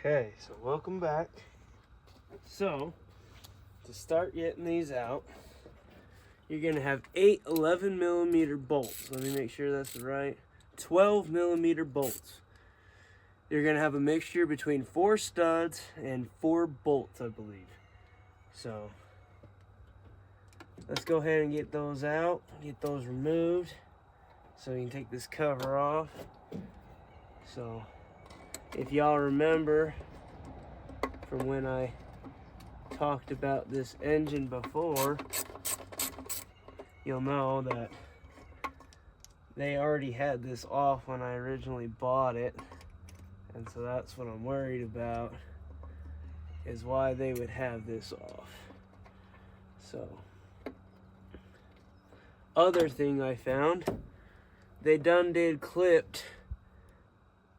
Okay, so welcome back. So, to start getting these out, you're gonna have 8 11mm bolts. Let me make sure that's right. 12mm bolts. You're gonna have a mixture between 4 studs and 4 bolts, I believe. So, let's go ahead and get those out, get those removed, so you can take this cover off. So, if y'all remember from when I talked about this engine before, you'll know that they already had this off when I originally bought it, and so that's what I'm worried about, is why they would have this off. So, other thing I found, they done did clipped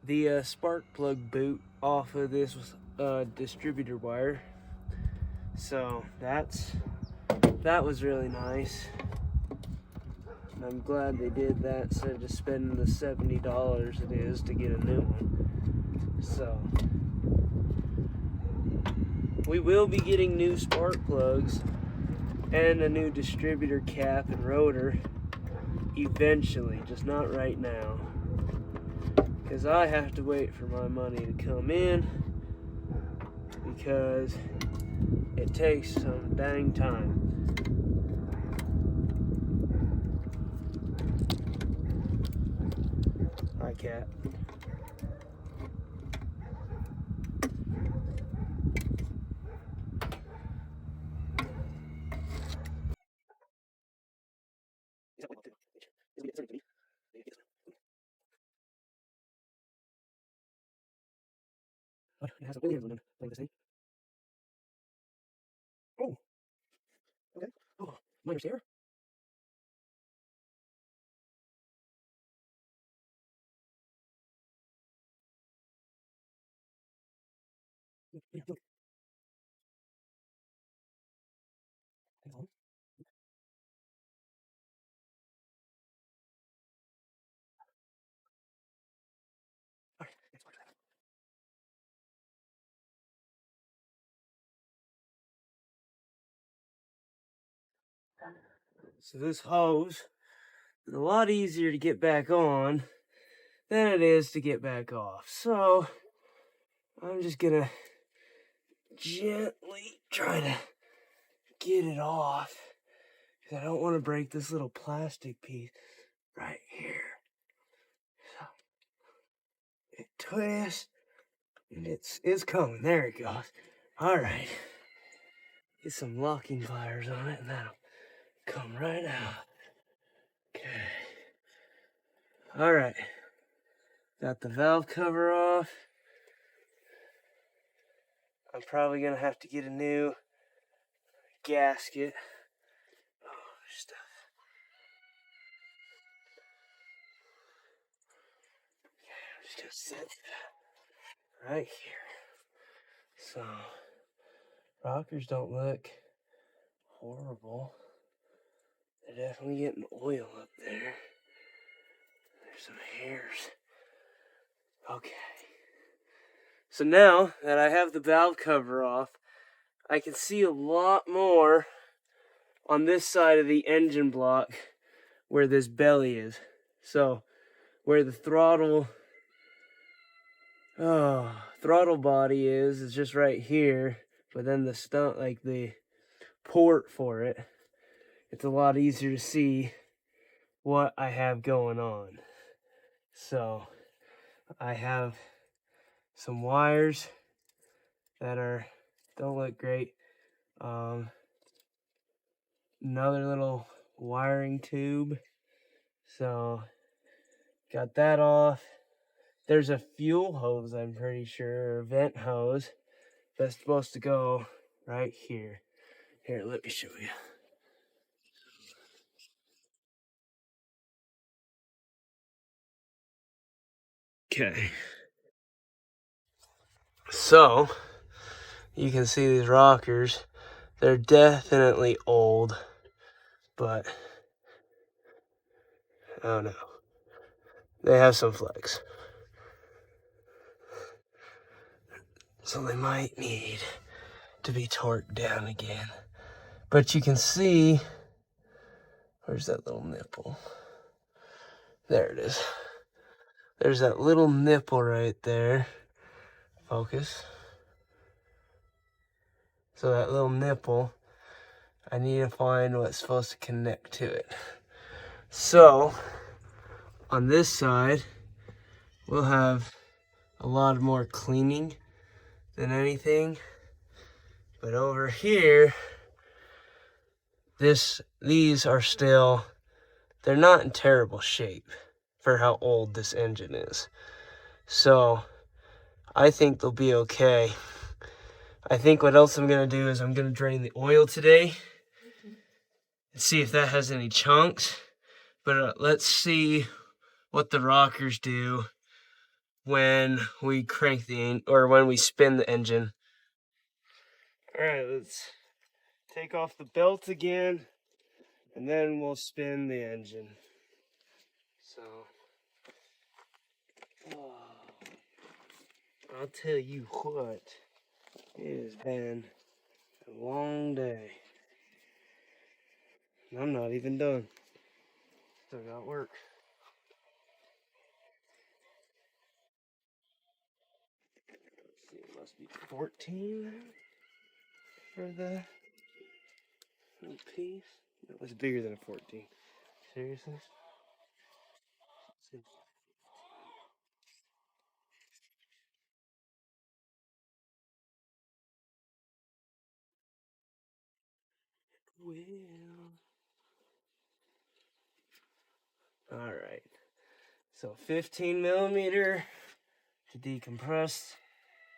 the spark plug boot off of this distributor wire, so that was really nice. I'm glad they did that instead of just spending the $70 it is to get a new one. So, we will be getting new spark plugs and a new distributor cap and rotor eventually, just not right now. Because I have to wait for my money to come in, because it takes some dang time. Hi, cat. It has a Williams on like this thing. Oh, okay. Oh, minor scare. Yeah, look. Hang on. All right, let's watch that. So this hose is a lot easier to get back on than it is to get back off. So I'm just gonna gently try to get it off, because I don't want to break this little plastic piece right here. So it twists, and it's coming. There it goes. All right. Get some locking pliers on it, and that'll come right out. Okay. All right. Got the valve cover off. I'm probably gonna have to get a new gasket. Oh, there's stuff. Okay, I'm just gonna sit right here. So, rockers don't look horrible. They're definitely getting oil up there. There's some hairs. Okay. So now that I have the valve cover off, I can see a lot more on this side of the engine block where this belly is. So, where the throttle body is just right here, but then the port for it, it's a lot easier to see what I have going on. So, I have some wires that don't look great. Another little wiring tube. So, got that off. There's a fuel hose, I'm pretty sure, or vent hose, that's supposed to go right here. Here, let me show you. Okay. So, you can see these rockers. They're definitely old, but I don't know. They have some flex. So they might need to be torqued down again. But you can see, where's that little nipple? There it is. There's that little nipple right there. Focus. So that little nipple, I need to find what's supposed to connect to it. So, on this side, we'll have a lot more cleaning than anything. But over here, these are still, they're not in terrible shape for how old this engine is. So, I think they'll be okay. I think what else I'm gonna do is I'm gonna drain the oil today and see if that has any chunks. But let's see what the rockers do when we crank when we spin the engine. All right, let's take off the belt again, and then we'll spin the engine. So, I'll tell you what, it has been a long day. I'm not even done. Still got work. Let's see, it must be 14 for the little piece. It was bigger than a 14. Seriously? Let's see. Well. All right. So 15 millimeter to decompress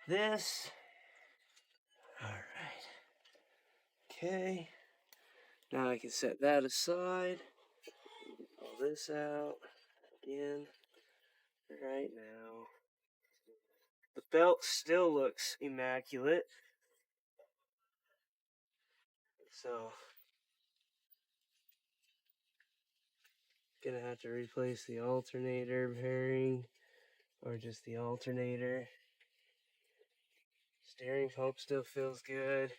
this. All right. Okay. Now I can set that aside. Pull this out again right now. The belt still looks immaculate. So, gonna have to replace the alternator bearing or just the alternator. Steering pump still feels good.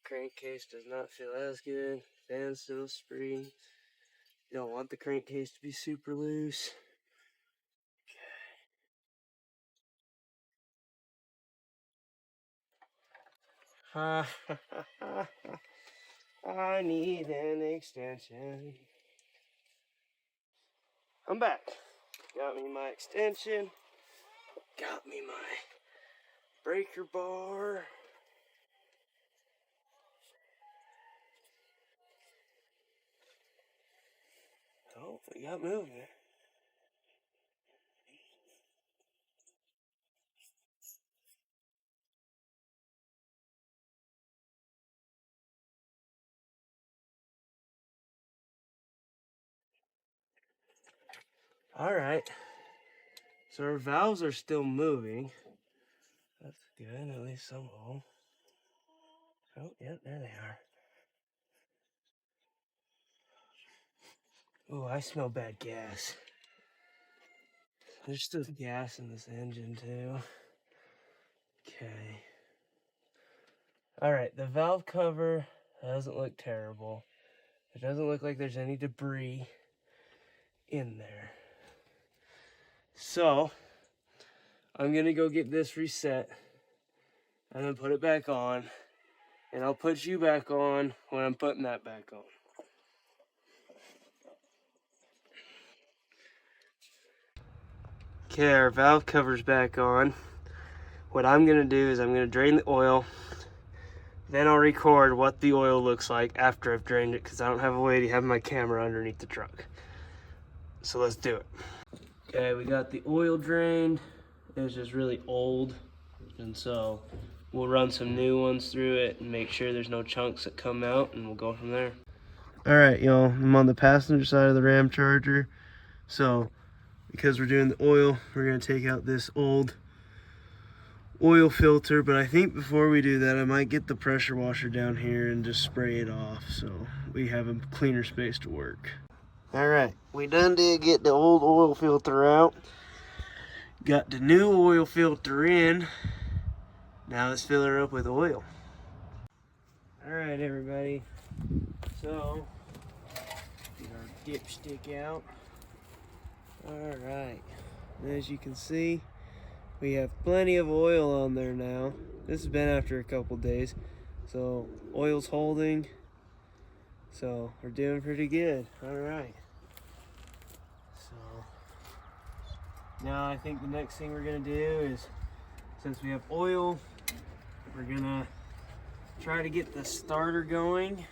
Crankcase does not feel as good. Fan still springs. You don't want the crankcase to be super loose. I need an extension. I'm back. Got me my extension. Got me my breaker bar. Oh, we got moving. All right. So our valves are still moving. That's good, at least some of them. Oh, yeah, there they are. Oh, I smell bad gas. There's still gas in this engine, too. Okay. All right, the valve cover doesn't look terrible. It doesn't look like there's any debris in there. So, I'm gonna go get this reset and then put it back on, and I'll put you back on when I'm putting that back on. Okay, our valve cover's back on. What I'm gonna do is I'm gonna drain the oil, then I'll record what the oil looks like after I've drained it, because I don't have a way to have my camera underneath the truck. So let's do it. Okay, we got the oil drained. It was just really old, and so we'll run some new ones through it and make sure there's no chunks that come out, and we'll go from there. All right, y'all, I'm on the passenger side of the Ram Charger. So because we're doing the oil, we're gonna take out this old oil filter, but I think before we do that, I might get the pressure washer down here and just spray it off so we have a cleaner space to work. All right, we done did get the old oil filter out. Got the new oil filter in. Now let's fill her up with oil. All right, everybody. So, get our dipstick out. All right. And as you can see, we have plenty of oil on there now. This has been after a couple days. So, oil's holding. So, we're doing pretty good. All right. So, now I think the next thing we're going to do is, since we have oil, we're going to try to get the starter going.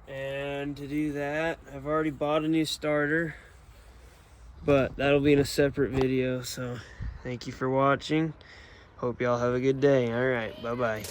And to do that, I've already bought a new starter, but that'll be in a separate video. So thank you for watching. Hope y'all have a good day. All right, bye-bye.